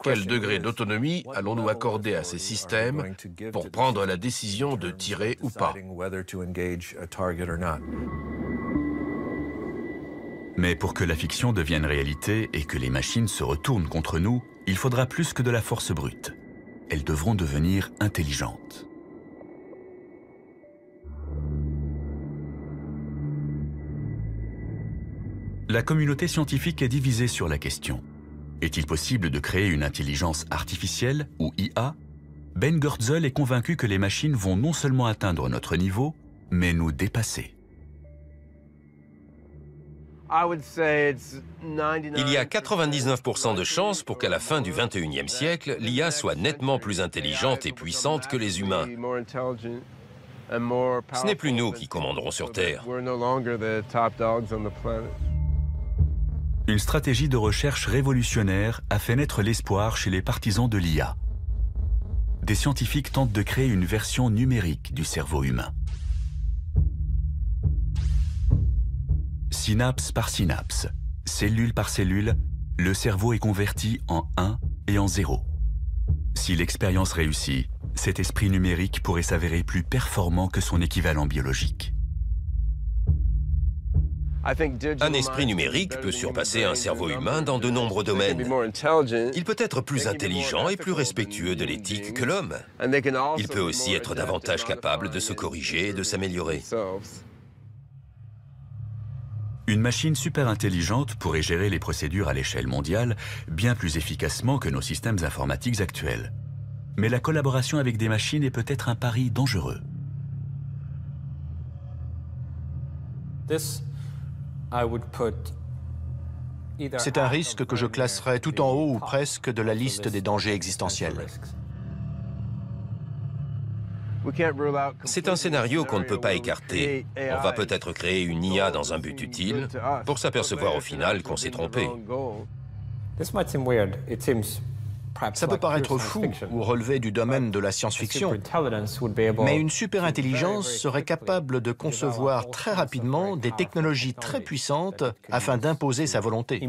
Quel degré d'autonomie allons-nous accorder à ces systèmes pour prendre la décision de tirer ou pas? Mais pour que la fiction devienne réalité et que les machines se retournent contre nous, il faudra plus que de la force brute. Elles devront devenir intelligentes. La communauté scientifique est divisée sur la question. Est-il possible de créer une intelligence artificielle, ou IA? Ben Goertzel est convaincu que les machines vont non seulement atteindre notre niveau, mais nous dépasser. Il y a 99% de chances pour qu'à la fin du XXIe siècle, l'IA soit nettement plus intelligente et puissante que les humains. Ce n'est plus nous qui commanderons sur Terre. Une stratégie de recherche révolutionnaire a fait naître l'espoir chez les partisans de l'IA. Des scientifiques tentent de créer une version numérique du cerveau humain. Synapse par synapse, cellule par cellule, le cerveau est converti en 1 et en 0. Si l'expérience réussit, cet esprit numérique pourrait s'avérer plus performant que son équivalent biologique. Un esprit numérique peut surpasser un cerveau humain dans de nombreux domaines. Il peut être plus intelligent et plus respectueux de l'éthique que l'homme. Il peut aussi être davantage capable de se corriger et de s'améliorer. Une machine super intelligente pourrait gérer les procédures à l'échelle mondiale bien plus efficacement que nos systèmes informatiques actuels. Mais la collaboration avec des machines est peut-être un pari dangereux. C'est un risque que je classerais tout en haut ou presque de la liste des dangers existentiels. C'est un scénario qu'on ne peut pas écarter. On va peut-être créer une IA dans un but utile pour s'apercevoir au final qu'on s'est trompé. Ça peut paraître fou ou relever du domaine de la science-fiction, mais une superintelligence serait capable de concevoir très rapidement des technologies très puissantes afin d'imposer sa volonté.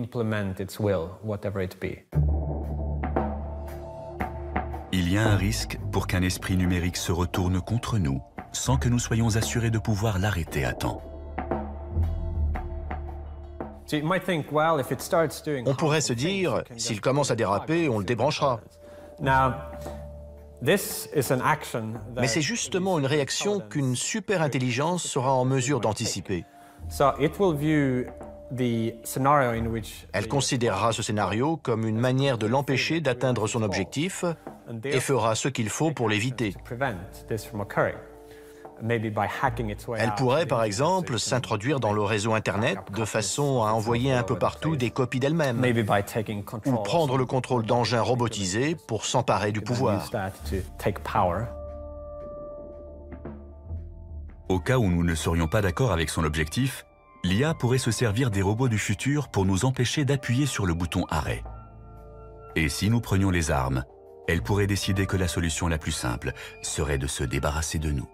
Il y a un risque pour qu'un esprit numérique se retourne contre nous sans que nous soyons assurés de pouvoir l'arrêter à temps. On pourrait se dire, s'il commence à déraper, on le débranchera. Mais c'est justement une réaction qu'une superintelligence sera en mesure d'anticiper. Elle considérera ce scénario comme une manière de l'empêcher d'atteindre son objectif et fera ce qu'il faut pour l'éviter. Elle pourrait, par exemple, s'introduire dans le réseau Internet de façon à envoyer un peu partout des copies d'elle-même, ou prendre le contrôle d'engins robotisés pour s'emparer du pouvoir. Au cas où nous ne serions pas d'accord avec son objectif, l'IA pourrait se servir des robots du futur pour nous empêcher d'appuyer sur le bouton arrêt. Et si nous prenions les armes, elle pourrait décider que la solution la plus simple serait de se débarrasser de nous.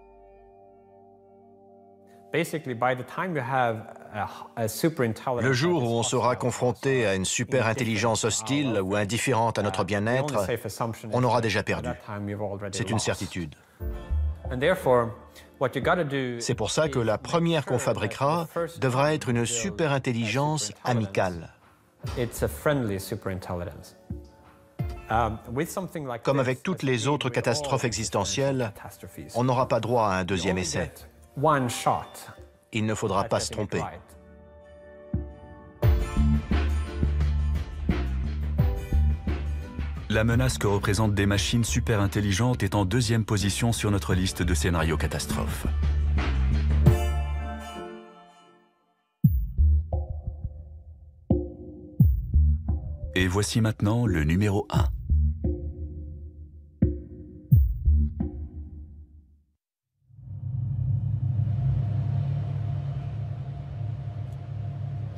Le jour où on sera confronté à une super-intelligence hostile ou indifférente à notre bien-être, on aura déjà perdu. C'est une certitude. C'est pour ça que la première qu'on fabriquera devra être une super-intelligence amicale. Comme avec toutes les autres catastrophes existentielles, on n'aura pas droit à un deuxième essai. Il ne faudra pas se tromper. La menace que représentent des machines super intelligentes est en deuxième position sur notre liste de scénarios catastrophes. Et voici maintenant le numéro 1.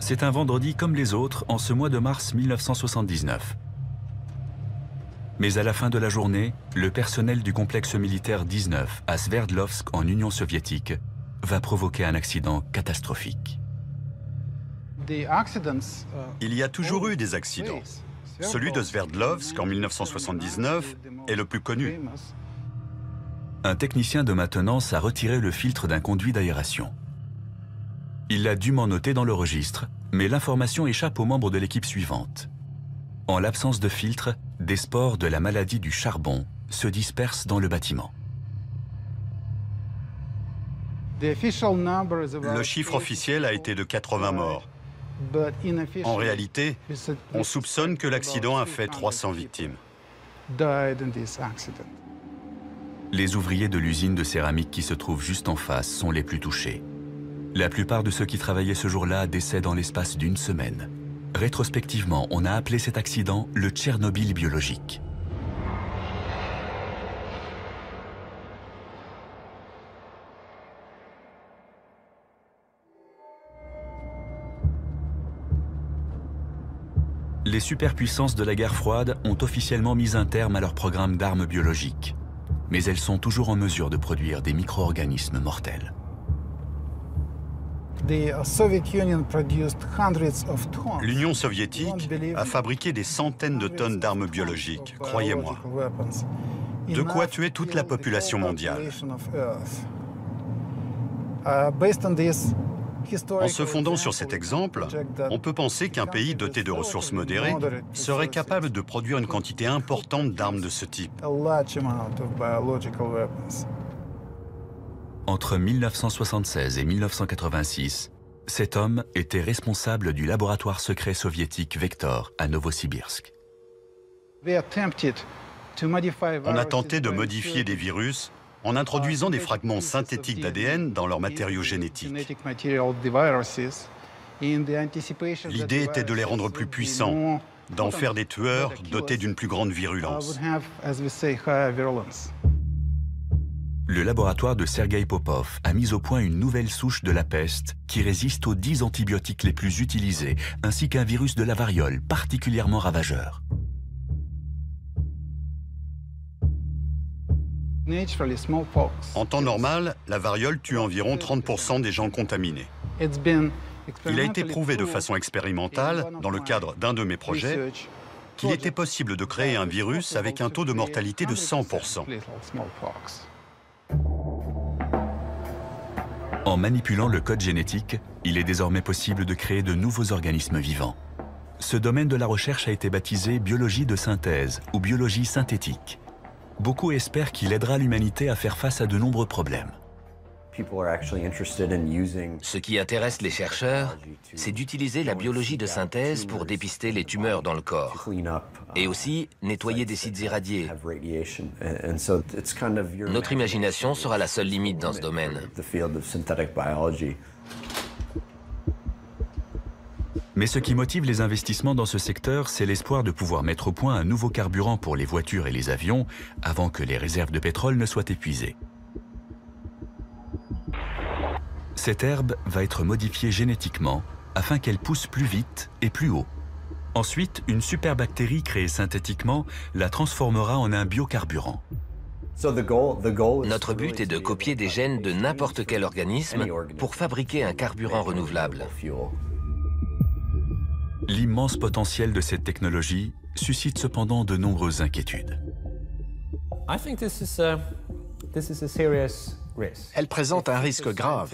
C'est un vendredi comme les autres en ce mois de mars 1979. Mais à la fin de la journée, le personnel du complexe militaire 19 à Sverdlovsk en Union soviétique va provoquer un accident catastrophique. Il y a toujours eu des accidents. Celui de Sverdlovsk en 1979 est le plus connu. Un technicien de maintenance a retiré le filtre d'un conduit d'aération. Il l'a dûment noté dans le registre, mais l'information échappe aux membres de l'équipe suivante. En l'absence de filtre, des spores de la maladie du charbon se dispersent dans le bâtiment. Le chiffre officiel a été de 80 morts. En réalité, on soupçonne que l'accident a fait 300 victimes. Les ouvriers de l'usine de céramique qui se trouve juste en face sont les plus touchés. La plupart de ceux qui travaillaient ce jour-là décèdent en l'espace d'une semaine. Rétrospectivement, on a appelé cet accident le Tchernobyl biologique. Les superpuissances de la guerre froide ont officiellement mis un terme à leur programme d'armes biologiques. Mais elles sont toujours en mesure de produire des micro-organismes mortels. L'Union soviétique a fabriqué des centaines de tonnes d'armes biologiques, croyez-moi. De quoi tuer toute la population mondiale. En se fondant sur cet exemple, on peut penser qu'un pays doté de ressources modérées serait capable de produire une quantité importante d'armes de ce type. Entre 1976 et 1986, Cet homme était responsable du laboratoire secret soviétique Vektor à Novosibirsk. On a tenté de modifier des virus en introduisant des fragments synthétiques d'ADN dans leur matériau génétique. L'idée était de les rendre plus puissants, d'en faire des tueurs dotés d'une plus grande virulence. Le laboratoire de Sergueï Popov a mis au point une nouvelle souche de la peste qui résiste aux 10 antibiotiques les plus utilisés, ainsi qu'un virus de la variole particulièrement ravageur. En temps normal, la variole tue environ 30% des gens contaminés. Il a été prouvé de façon expérimentale, dans le cadre d'un de mes projets, qu'il était possible de créer un virus avec un taux de mortalité de 100%. En manipulant le code génétique, il est désormais possible de créer de nouveaux organismes vivants. Ce domaine de la recherche a été baptisé biologie de synthèse ou biologie synthétique. Beaucoup espèrent qu'il aidera l'humanité à faire face à de nombreux problèmes. Ce qui intéresse les chercheurs, c'est d'utiliser la biologie de synthèse pour dépister les tumeurs dans le corps et aussi nettoyer des sites irradiés. Notre imagination sera la seule limite dans ce domaine. Mais ce qui motive les investissements dans ce secteur, c'est l'espoir de pouvoir mettre au point un nouveau carburant pour les voitures et les avions avant que les réserves de pétrole ne soient épuisées. Cette herbe va être modifiée génétiquement afin qu'elle pousse plus vite et plus haut. Ensuite, une superbactérie créée synthétiquement la transformera en un biocarburant. Notre but est de copier des gènes de n'importe quel organisme pour fabriquer un carburant renouvelable. L'immense potentiel de cette technologie suscite cependant de nombreuses inquiétudes. Elle présente un risque grave.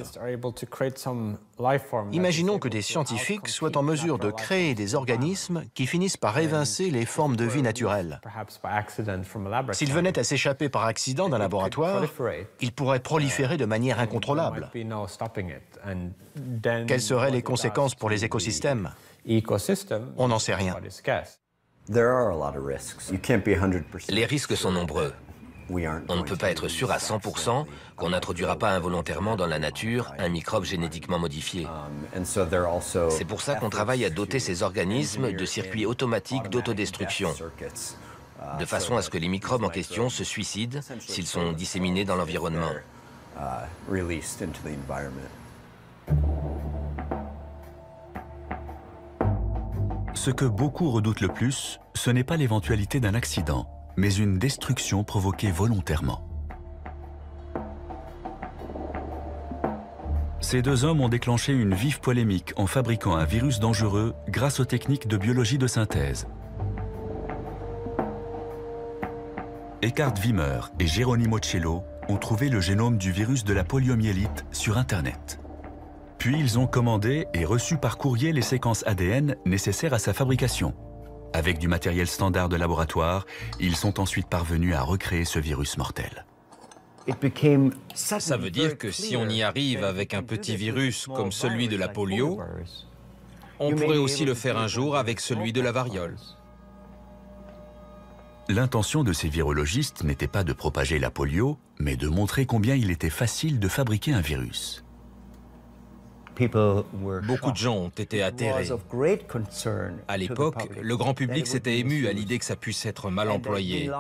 Imaginons que des scientifiques soient en mesure de créer des organismes qui finissent par évincer les formes de vie naturelles. S'ils venaient à s'échapper par accident d'un laboratoire, ils pourraient proliférer de manière incontrôlable. Quelles seraient les conséquences pour les écosystèmes? On n'en sait rien. Les risques sont nombreux. On ne peut pas être sûr à 100% qu'on n'introduira pas involontairement dans la nature un microbe génétiquement modifié. C'est pour ça qu'on travaille à doter ces organismes de circuits automatiques d'autodestruction, de façon à ce que les microbes en question se suicident s'ils sont disséminés dans l'environnement. Ce que beaucoup redoutent le plus, ce n'est pas l'éventualité d'un accident, mais une destruction provoquée volontairement. Ces deux hommes ont déclenché une vive polémique en fabriquant un virus dangereux grâce aux techniques de biologie de synthèse. Eckhard Wimmer et Geronimo Cello ont trouvé le génome du virus de la poliomyélite sur Internet. Puis ils ont commandé et reçu par courrier les séquences ADN nécessaires à sa fabrication. Avec du matériel standard de laboratoire, ils sont ensuite parvenus à recréer ce virus mortel. Ça veut dire que si on y arrive avec un petit virus comme celui de la polio, on pourrait aussi le faire un jour avec celui de la variole. L'intention de ces virologistes n'était pas de propager la polio, mais de montrer combien il était facile de fabriquer un virus. Beaucoup de gens ont été atterrés. À l'époque, le grand public s'était ému à l'idée que ça puisse être mal employé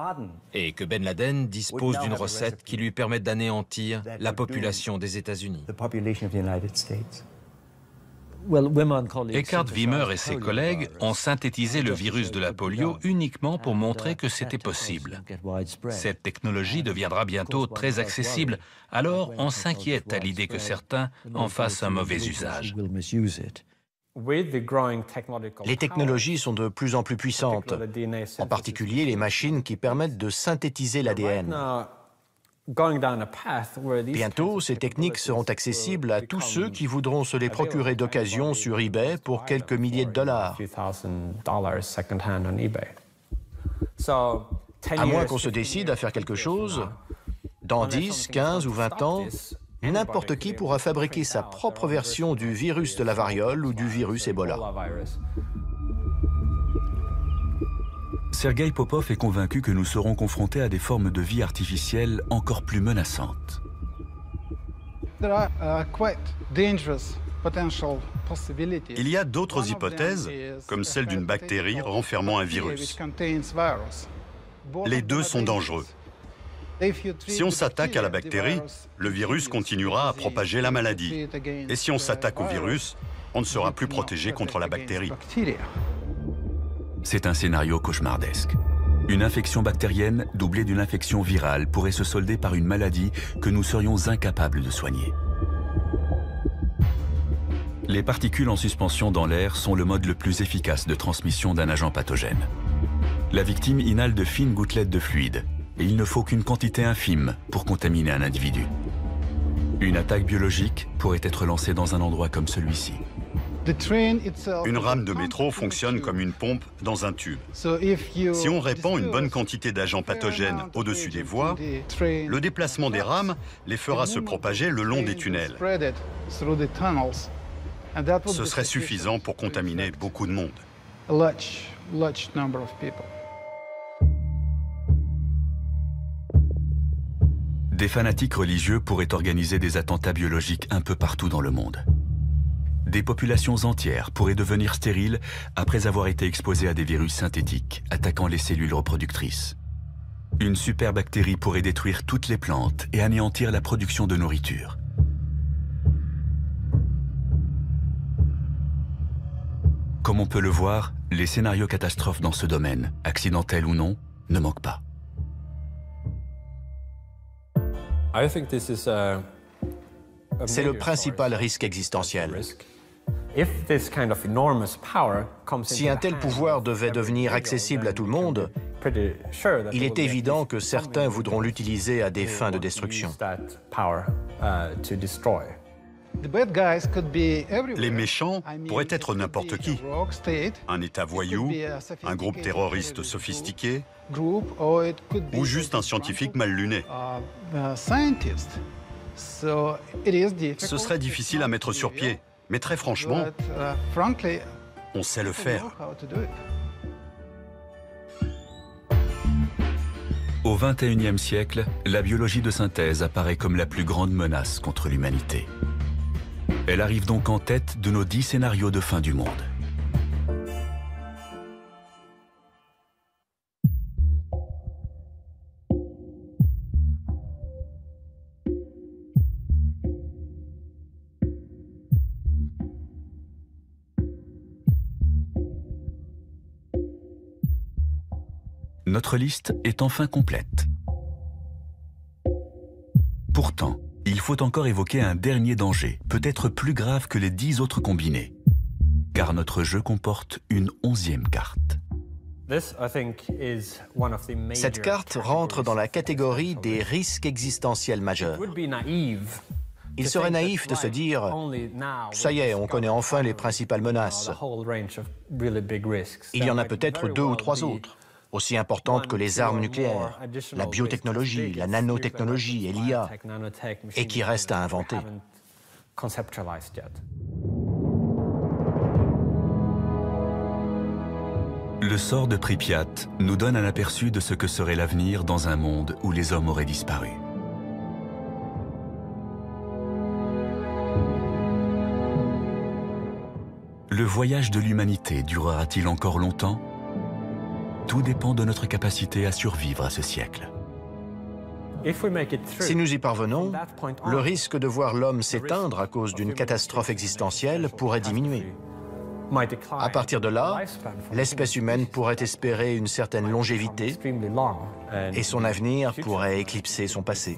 et que Ben Laden dispose d'une recette qui lui permette d'anéantir la population des États-Unis. Eckhard Wimmer et ses collègues ont synthétisé le virus de la polio uniquement pour montrer que c'était possible. Cette technologie deviendra bientôt très accessible, alors on s'inquiète à l'idée que certains en fassent un mauvais usage. Les technologies sont de plus en plus puissantes, en particulier les machines qui permettent de synthétiser l'ADN. Bientôt, ces techniques seront accessibles à tous ceux qui voudront se les procurer d'occasion sur eBay pour quelques milliers de dollars. À moins qu'on se décide à faire quelque chose, dans 10, 15 ou 20 ans, n'importe qui pourra fabriquer sa propre version du virus de la variole ou du virus Ebola. Sergueï Popov est convaincu que nous serons confrontés à des formes de vie artificielles encore plus menaçantes. Il y a d'autres hypothèses, comme celle d'une bactérie renfermant un virus. Les deux sont dangereux. Si on s'attaque à la bactérie, le virus continuera à propager la maladie. Et si on s'attaque au virus, on ne sera plus protégé contre la bactérie. C'est un scénario cauchemardesque. Une infection bactérienne doublée d'une infection virale pourrait se solder par une maladie que nous serions incapables de soigner. Les particules en suspension dans l'air sont le mode le plus efficace de transmission d'un agent pathogène. La victime inhale de fines gouttelettes de fluide, et il ne faut qu'une quantité infime pour contaminer un individu. Une attaque biologique pourrait être lancée dans un endroit comme celui-ci. Une rame de métro fonctionne comme une pompe dans un tube. Si on répand une bonne quantité d'agents pathogènes au-dessus des voies, le déplacement des rames les fera se propager le long des tunnels. Ce serait suffisant pour contaminer beaucoup de monde. Des fanatiques religieux pourraient organiser des attentats biologiques un peu partout dans le monde. Des populations entières pourraient devenir stériles après avoir été exposées à des virus synthétiques attaquant les cellules reproductrices. Une superbactérie pourrait détruire toutes les plantes et anéantir la production de nourriture. Comme on peut le voir, les scénarios catastrophes dans ce domaine, accidentels ou non, ne manquent pas. C'est le principal risque existentiel. Si un tel pouvoir devait devenir accessible à tout le monde, il est évident que certains voudront l'utiliser à des fins de destruction. Les méchants pourraient être n'importe qui. Un État voyou, un groupe terroriste sophistiqué, ou juste un scientifique mal luné. Ce serait difficile à mettre sur pied, mais très franchement, on sait le faire. Au XXIe siècle, la biologie de synthèse apparaît comme la plus grande menace contre l'humanité. Elle arrive donc en tête de nos 10 scénarios de fin du monde. Notre liste est enfin complète. Pourtant, il faut encore évoquer un dernier danger, peut-être plus grave que les 10 autres combinés. Car notre jeu comporte une 11e carte. Cette carte rentre dans la catégorie des risques existentiels majeurs. Il serait naïf de se dire « ça y est, on connaît enfin les principales menaces ». Il y en a peut-être 2 ou 3 autres, aussi importantes que les armes nucléaires, la biotechnologie, la nanotechnologie et l'IA, et qui restent à inventer. Le sort de Pripyat nous donne un aperçu de ce que serait l'avenir dans un monde où les hommes auraient disparu. Le voyage de l'humanité durera-t-il encore longtemps ? Tout dépend de notre capacité à survivre à ce siècle. Si nous y parvenons, le risque de voir l'homme s'éteindre à cause d'une catastrophe existentielle pourrait diminuer. À partir de là, l'espèce humaine pourrait espérer une certaine longévité et son avenir pourrait éclipser son passé.